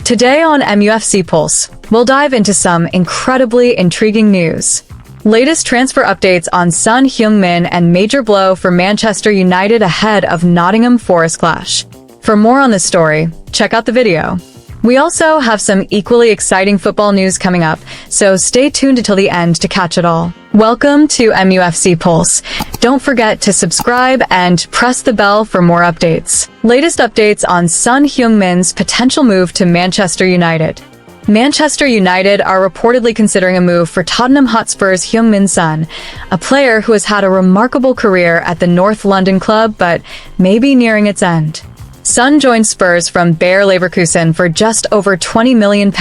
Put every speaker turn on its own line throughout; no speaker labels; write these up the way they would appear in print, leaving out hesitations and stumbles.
Today on MUFC Pulse, we'll dive into some incredibly intriguing news. Latest transfer updates on Son Heung Min and major blow for Manchester United ahead of Nottingham Forest clash. For more on this story, check out the video. We also have some equally exciting football news coming up, so stay tuned until the end to catch it all. Welcome to MUFC Pulse. Don't forget to subscribe and press the bell for more updates. Latest updates on Son Heung Min's potential move to Manchester United. Manchester United are reportedly considering a move for Tottenham Hotspur's Heung Min Son, a player who has had a remarkable career at the North London club but may be nearing its end. Son joined Spurs from Bayer Leverkusen for just over £20 million,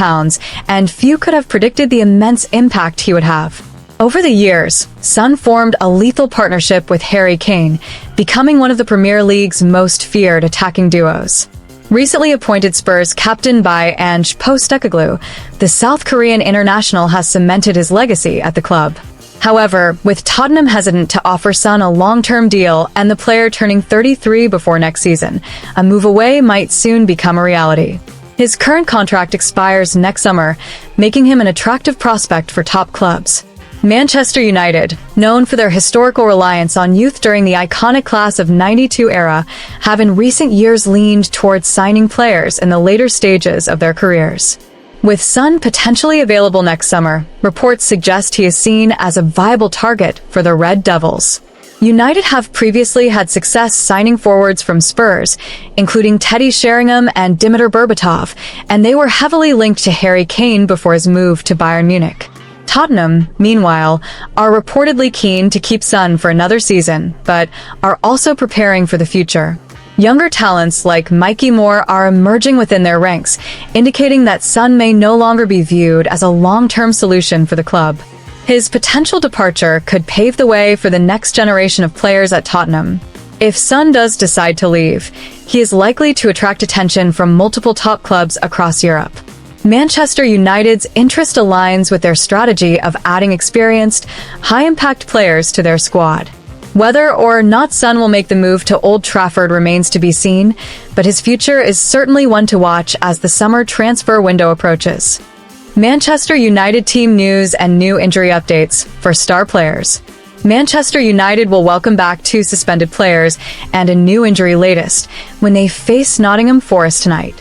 and few could have predicted the immense impact he would have. Over the years, Son formed a lethal partnership with Harry Kane, becoming one of the Premier League's most feared attacking duos. Recently appointed Spurs captain by Ange Postecoglou, the South Korean international has cemented his legacy at the club. However, with Tottenham hesitant to offer Son a long-term deal and the player turning 33 before next season, a move away might soon become a reality. His current contract expires next summer, making him an attractive prospect for top clubs. Manchester United, known for their historical reliance on youth during the iconic class of '92 era, have in recent years leaned towards signing players in the later stages of their careers. With Son potentially available next summer, reports suggest he is seen as a viable target for the Red Devils. United have previously had success signing forwards from Spurs, including Teddy Sheringham and Dimitar Berbatov, and they were heavily linked to Harry Kane before his move to Bayern Munich. Tottenham, meanwhile, are reportedly keen to keep Son for another season, but are also preparing for the future. Younger talents like Mikey Moore are emerging within their ranks, indicating that Son may no longer be viewed as a long-term solution for the club. His potential departure could pave the way for the next generation of players at Tottenham. If Son does decide to leave, he is likely to attract attention from multiple top clubs across Europe. Manchester United's interest aligns with their strategy of adding experienced, high-impact players to their squad. Whether or not Son will make the move to Old Trafford remains to be seen, but his future is certainly one to watch as the summer transfer window approaches. Manchester United team news and new injury updates for star players. Manchester United will welcome back 2 suspended players and a new injury latest when they face Nottingham Forest tonight.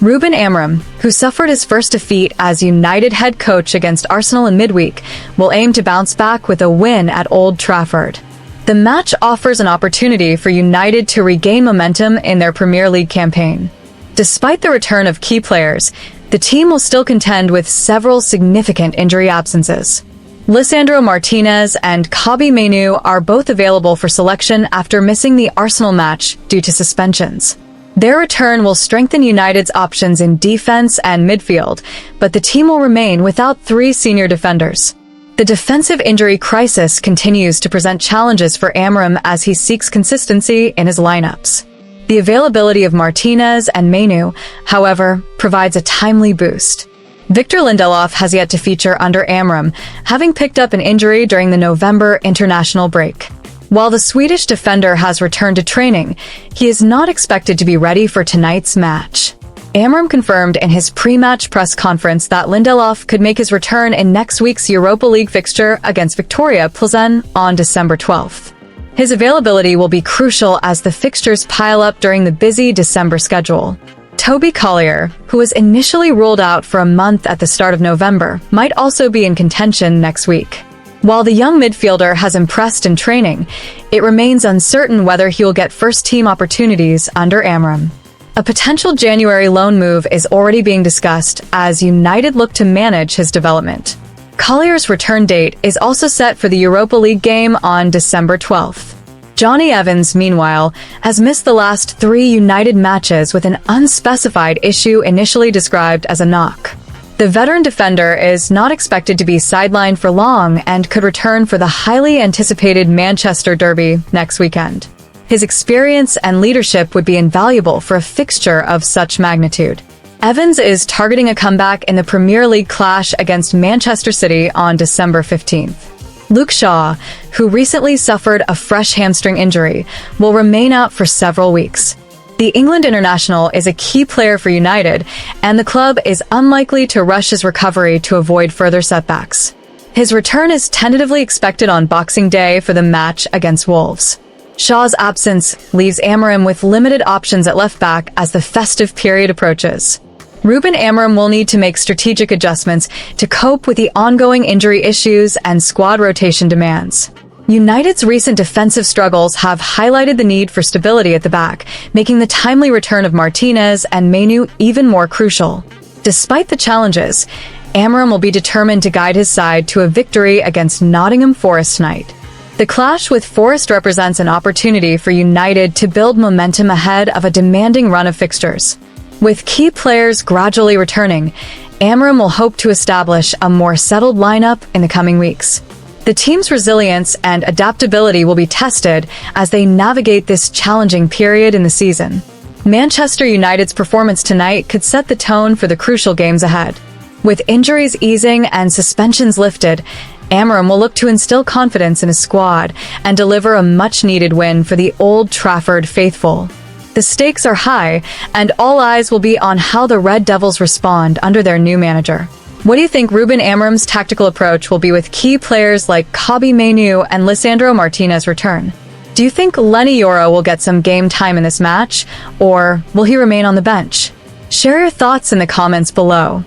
Ruben Amorim, who suffered his first defeat as United head coach against Arsenal in midweek, will aim to bounce back with a win at Old Trafford. The match offers an opportunity for United to regain momentum in their Premier League campaign. Despite the return of key players, the team will still contend with several significant injury absences. Lisandro Martinez and Kobbie Mainoo are both available for selection after missing the Arsenal match due to suspensions. Their return will strengthen United's options in defense and midfield, but the team will remain without 3 senior defenders. The defensive injury crisis continues to present challenges for Amorim as he seeks consistency in his lineups. The availability of Martinez and Mainoo, however, provides a timely boost. Victor Lindelof has yet to feature under Amorim, having picked up an injury during the November international break. While the Swedish defender has returned to training, he is not expected to be ready for tonight's match. Amorim confirmed in his pre-match press conference that Lindelof could make his return in next week's Europa League fixture against Victoria Plzen on December 12th. His availability will be crucial as the fixtures pile up during the busy December schedule. Toby Collier, who was initially ruled out for a month at the start of November, might also be in contention next week. While the young midfielder has impressed in training, it remains uncertain whether he will get first-team opportunities under Amorim. A potential January loan move is already being discussed as United look to manage his development. Collier's return date is also set for the Europa League game on December 12th. Johnny Evans, meanwhile, has missed the last 3 United matches with an unspecified issue initially described as a knock. The veteran defender is not expected to be sidelined for long and could return for the highly anticipated Manchester derby next weekend. His experience and leadership would be invaluable for a fixture of such magnitude. Evans is targeting a comeback in the Premier League clash against Manchester City on December 15th. Luke Shaw, who recently suffered a fresh hamstring injury, will remain out for several weeks. The The England international is a key player for United, and the club is unlikely to rush his recovery to avoid further setbacks. His return is tentatively expected on Boxing Day for the match against Wolves. Shaw's absence leaves Amorim with limited options at left-back as the festive period approaches. Ruben Amorim will need to make strategic adjustments to cope with the ongoing injury issues and squad rotation demands. United's recent defensive struggles have highlighted the need for stability at the back, making the timely return of Martinez and Manu even more crucial. Despite the challenges, Amorim will be determined to guide his side to a victory against Nottingham Forest tonight. The clash with Forest represents an opportunity for United to build momentum ahead of a demanding run of fixtures. With key players gradually returning, Amorim will hope to establish a more settled lineup in the coming weeks. The team's resilience and adaptability will be tested as they navigate this challenging period in the season. Manchester United's performance tonight could set the tone for the crucial games ahead. With injuries easing and suspensions lifted, Amorim will look to instill confidence in his squad and deliver a much-needed win for the Old Trafford faithful. The stakes are high, and all eyes will be on how the Red Devils respond under their new manager. What do you think Ruben Amorim's tactical approach will be with key players like Manu and Lisandro Martinez return? Do you think Lenny Yoro will get some game time in this match, or will he remain on the bench? Share your thoughts in the comments below.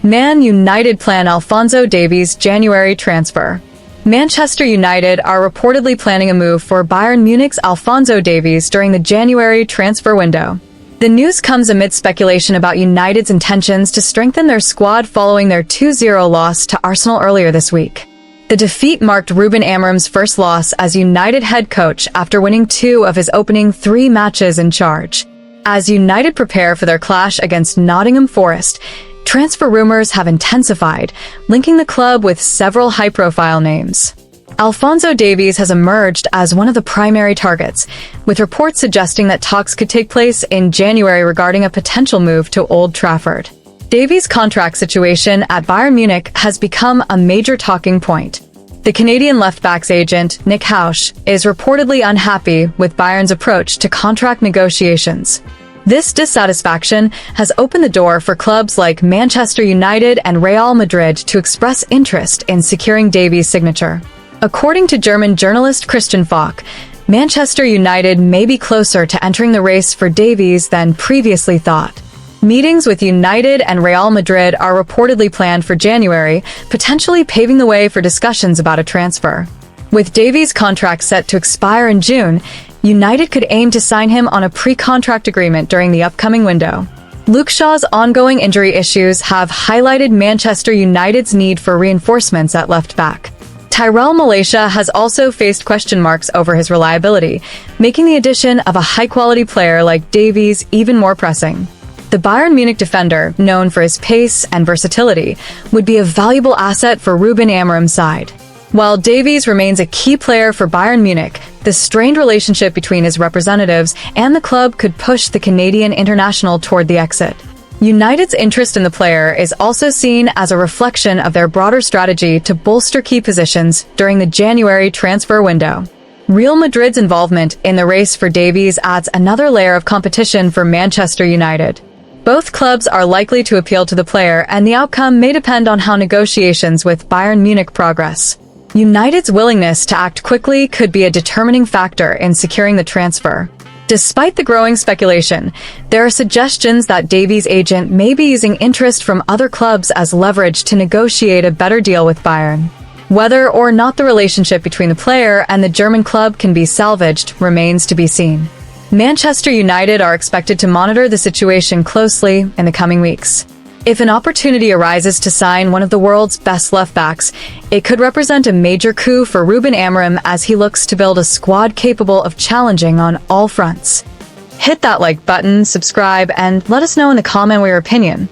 Man United plan Alphonso Davies' January transfer. Manchester United are reportedly planning a move for Bayern Munich's Alphonso Davies during the January transfer window. The news comes amid speculation about United's intentions to strengthen their squad following their 2-0 loss to Arsenal earlier this week. The defeat marked Ruben Amorim's first loss as United head coach after winning 2 of his opening 3 matches in charge. As United prepare for their clash against Nottingham Forest, transfer rumors have intensified, linking the club with several high-profile names. Alphonso Davies has emerged as one of the primary targets, with reports suggesting that talks could take place in January regarding a potential move to Old Trafford. Davies' contract situation at Bayern Munich has become a major talking point. The Canadian left-back's agent, Nick Hausch, is reportedly unhappy with Bayern's approach to contract negotiations. This dissatisfaction has opened the door for clubs like Manchester United and Real Madrid to express interest in securing Davies' signature. According to German journalist Christian Falk, Manchester United may be closer to entering the race for Davies than previously thought. Meetings with United and Real Madrid are reportedly planned for January, potentially paving the way for discussions about a transfer. With Davies' contract set to expire in June, United could aim to sign him on a pre-contract agreement during the upcoming window. Luke Shaw's ongoing injury issues have highlighted Manchester United's need for reinforcements at left-back. Tyrell Malacia has also faced question marks over his reliability, making the addition of a high-quality player like Davies even more pressing. The Bayern Munich defender, known for his pace and versatility, would be a valuable asset for Ruben Amorim's side. While Davies remains a key player for Bayern Munich, the strained relationship between his representatives and the club could push the Canadian international toward the exit. United's interest in the player is also seen as a reflection of their broader strategy to bolster key positions during the January transfer window. Real Madrid's involvement in the race for Davies adds another layer of competition for Manchester United. Both clubs are likely to appeal to the player, and the outcome may depend on how negotiations with Bayern Munich progress. United's willingness to act quickly could be a determining factor in securing the transfer. Despite the growing speculation, there are suggestions that Davies' agent may be using interest from other clubs as leverage to negotiate a better deal with Bayern. Whether or not the relationship between the player and the German club can be salvaged remains to be seen. Manchester United are expected to monitor the situation closely in the coming weeks. If an opportunity arises to sign one of the world's best left-backs, it could represent a major coup for Ruben Amorim as he looks to build a squad capable of challenging on all fronts. Hit that like button, subscribe, and let us know in the comment your opinion.